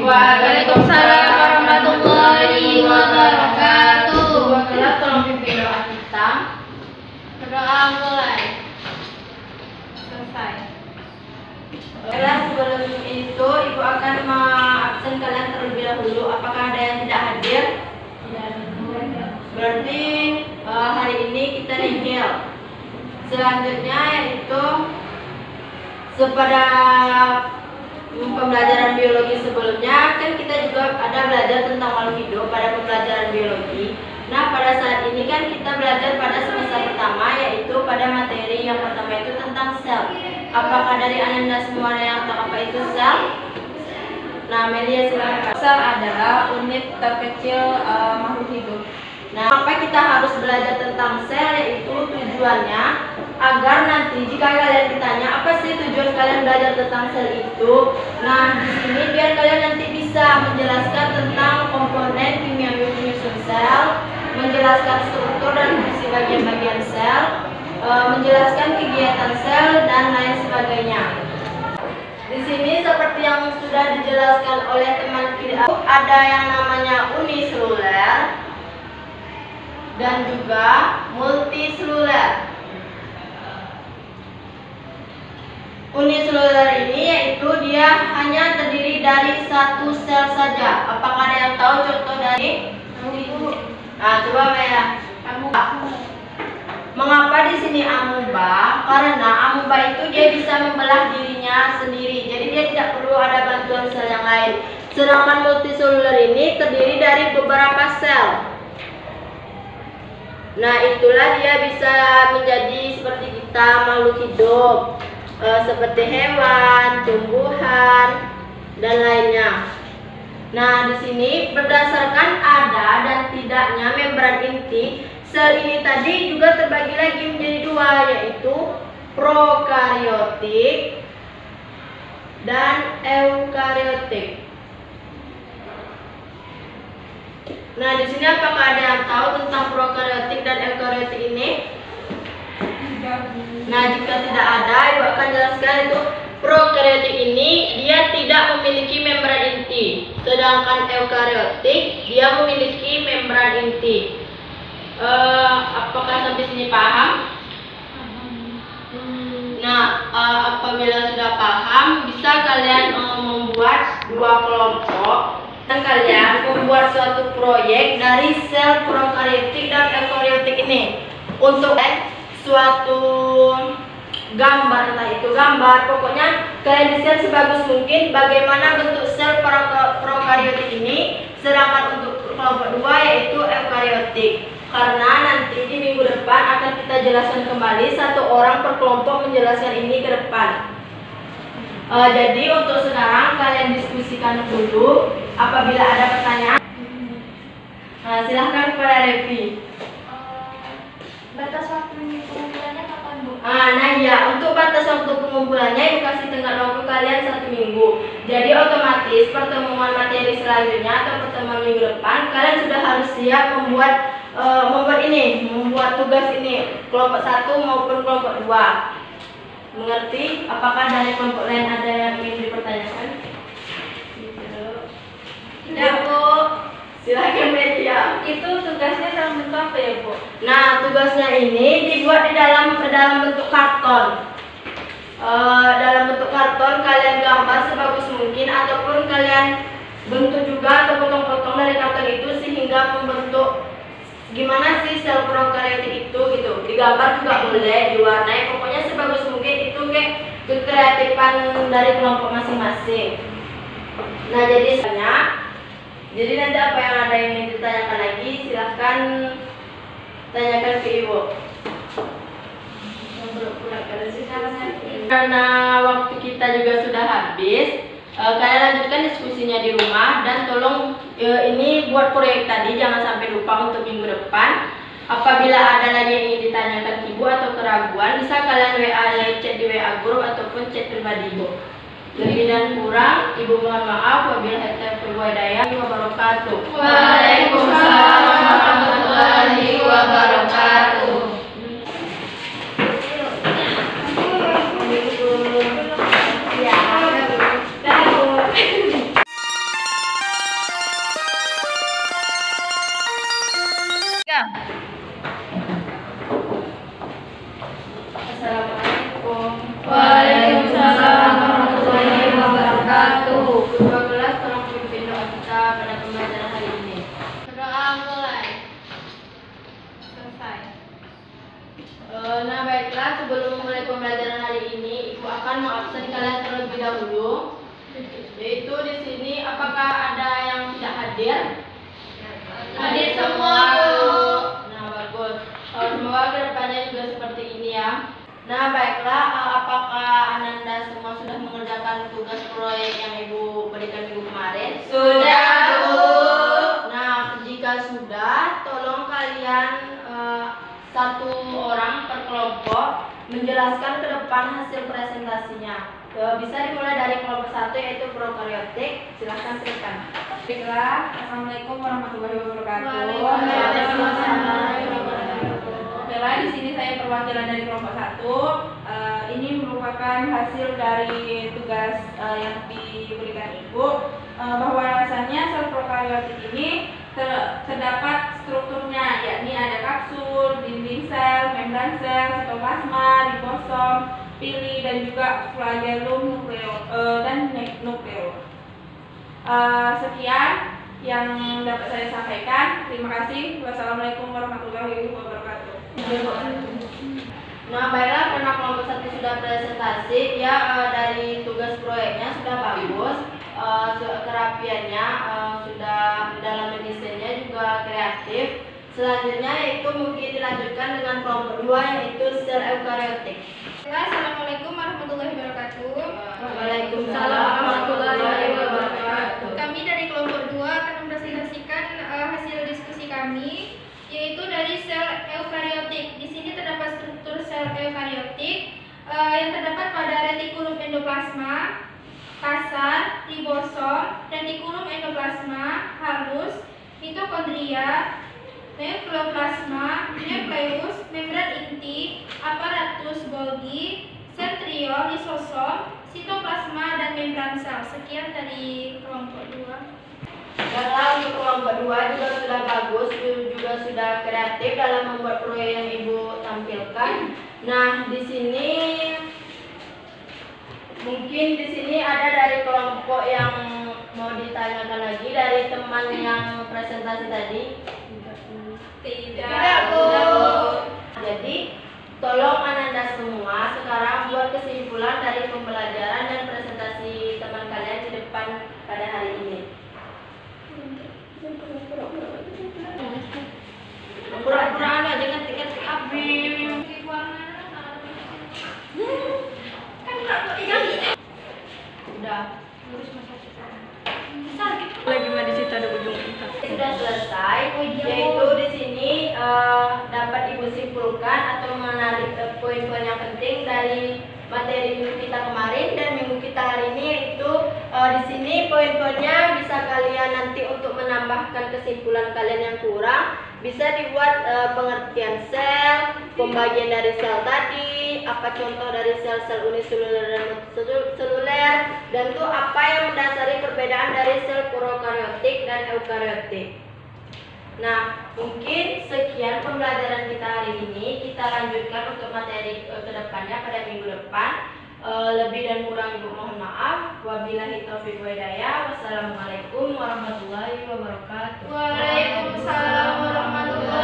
Waalaikumsalam warahmatullahi wabarakatuh. Dua kelas tolong pimpin doa kita. Berdoa mulai. Selesai. Kelas sebelum itu ibu akan mengabsen kalian terlebih dahulu. Apakah ada yang tidak hadir? Berarti hari ini kita nihil. Selanjutnya yaitu pada pembelajaran biologi sebelumnya kan kita juga ada belajar tentang makhluk hidup pada pembelajaran biologi. Nah, pada saat ini kan kita belajar pada semester pertama yaitu pada materi yang pertama itu tentang sel. Apakah dari Ananda semua yang tahu apa itu sel? Nah, Melia silakan. Sel adalah unit terkecil makhluk hidup. Nah, maka kita harus belajar tentang sel yaitu tujuannya agar nanti jika kalian ditanya apa sih tujuan kalian belajar tentang sel itu, nah di sini biar kalian nanti bisa menjelaskan tentang komponen kimiawi penyusun sel, menjelaskan struktur dan fungsi bagian-bagian sel, menjelaskan kegiatan sel dan lain sebagainya. Di sini seperti yang sudah dijelaskan oleh teman kita, ada yang namanya uniseluler dan juga multiseluler. Uniseluler ini yaitu dia hanya terdiri dari satu sel saja. Apakah ada yang tahu contoh dari? Nah, coba Maya. Mengapa di sini amuba? Karena amuba itu dia bisa membelah dirinya sendiri. Jadi dia tidak perlu ada bantuan sel yang lain. Sedangkan multiseluler ini terdiri dari beberapa sel. Nah, itulah dia bisa menjadi seperti kita makhluk hidup. Seperti hewan, tumbuhan, dan lainnya. Nah, di sini berdasarkan ada dan tidaknya membran inti, sel ini tadi juga terbagi lagi menjadi dua, yaitu prokariotik dan eukariotik. Nah, di sini apakah ada yang tahu tentang prokariotik dan eukariotik ini? Nah, jika tidak ada, ibu akan jelaskan itu prokariotik ini dia tidak memiliki membran inti, sedangkan eukariotik dia memiliki membran inti. Apakah sampai sini paham? Nah, apabila sudah paham, bisa kalian membuat dua kelompok dan kalian membuat suatu proyek dari sel prokariotik dan eukariotik ini untuk suatu gambar, entah itu gambar, pokoknya kalian desain sebagus mungkin bagaimana bentuk sel prokariotik ini, sedangkan untuk kelompok dua yaitu eukariotik. Karena nanti di minggu depan akan kita jelaskan kembali, satu orang per kelompok menjelaskan ini ke depan. Jadi untuk sekarang kalian diskusikan dulu. Apabila ada pertanyaan, silahkan kepada Revi. Batas waktu pengumpulannya kapan, Bu? Nah ya, untuk batas waktu pengumpulannya ibu kasih tenggat waktu kalian 1 minggu. Jadi otomatis pertemuan materi selanjutnya atau pertemuan minggu depan kalian sudah harus siap membuat tugas ini kelompok 1 maupun kelompok 2. Mengerti? Apakah dari kelompok lain ada yang ingin dipertanyakan? Tidak, Bu. Silakan media. Itu tugasnya dalam bentuk apa ya, Bu? Nah, tugasnya ini dibuat di dalam bentuk karton. Dalam bentuk karton kalian gambar sebagus mungkin ataupun kalian bentuk juga atau potong-potong dari karton itu sehingga membentuk gimana sih sel prokariotik itu gitu. Digambar juga boleh, diwarnai, pokoknya sebagus mungkin itu kayak kekreatifan dari kelompok masing-masing. Nah, jadi nanti apa yang ada yang ingin ditanyakan lagi, silahkan tanyakan ke Ibu. Karena waktu kita juga sudah habis, kalian lanjutkan diskusinya di rumah dan tolong ini buat proyek tadi jangan sampai lupa untuk minggu depan. Apabila ada lagi yang ingin ditanyakan ke Ibu atau keraguan, bisa kalian chat di WA group ataupun chat pribadi Ibu. Lebih dan kurang, Ibu mohon maaf. Wabillahi taufiq wal hidayah. Wabarakatuh. Waalaikumsalam warahmatullahi wabarakatuh. dahulu. Yaitu di sini apakah ada yang tidak hadir? Hadir semua, Bu. Nah, bagus. Semoga kedepannya juga seperti ini ya. Nah, baiklah, apakah Ananda semua sudah mengerjakan tugas proyek yang Ibu berikan minggu kemarin? Sudah, Bu. Nah, jika sudah, tolong kalian satu orang per kelompok menjelaskan ke depan hasil presentasinya. Bisa dimulai dari kelompok 1 yaitu prokaryotik. Silahkan teruskan. Baiklah, Assalamualaikum warahmatullahi wabarakatuh. Baiklah, di sini saya perwakilan dari kelompok 1. Ini merupakan hasil dari tugas yang diberikan Ibu, bahwa rasanya sel prokaryotik ini terdapat strukturnya, yakni ada kapsul, dinding sel, membran sel, sitoplasma, ribosom, pili, dan juga flagellum dan nukleus. Sekian yang dapat saya sampaikan. Terima kasih. Wassalamualaikum warahmatullahi wabarakatuh. Nah, baiklah, karena kelompok 1 sudah presentasi ya, dari tugas proyeknya sudah bagus, kerapiannya sudah, dalam mendesainnya juga kreatif. Selanjutnya itu mungkin dilanjutkan dengan kelompok 2 yaitu sel eukariotik. Assalamualaikum warahmatullahi wabarakatuh. Waalaikumsalam warahmatullahi wabarakatuh. Kami dari kelompok 2 akan mempresentasikan hasil diskusi kami, yaitu dari sel eukariotik. Di sini terdapat struktur sel eukariotik yang terdapat pada retikulum endoplasma, kasar, ribosom, retikulum endoplasma, halus, mitokondria, nukleoplasma, nukleus, membran inti, aparatus Golgi, sentriol, lisosom, sitoplasma, dan membran sel. Sekian dari kelompok 2. Karena untuk kelompok 2 juga sudah bagus, juga sudah kreatif dalam membuat proyek yang Ibu tampilkan. Nah, di sini mungkin di sini ada dari kelompok yang mau ditanyakan lagi dari teman yang presentasi tadi. Tidak, Bu. Jadi, tolong Ananda semua sekarang buat kesimpulan dari pembelajaran dan presentasi teman kalian di depan pada hari ini. Pura-pura aja ngetik-ngetik abim. Udah. Lagi mah di situ ada ujung kita. Sudah selesai, yaitu di sini dapat Ibu simpulkan atau menarik poin-poin yang penting dari materi minggu kita kemarin dan minggu kita hari ini, yaitu di sini poin-poinnya bisa kalian nanti untuk menambahkan kesimpulan kalian yang kurang, bisa dibuat pengertian sel, pembagian dari sel tadi, apa contoh dari sel-sel uniseluler dan seluler, dan itu apa yang mendasari perbedaan dari sel prokaryotik dan eukaryotik. Nah, mungkin sekian pembelajaran kita hari ini. Kita lanjutkan untuk materi kedepannya pada minggu depan. Lebih dan kurang Ibu mohon maaf. Wabillahi taufiq wa hidayah. Wassalamualaikum warahmatullahi wabarakatuh. Waalaikumsalam warahmatullahi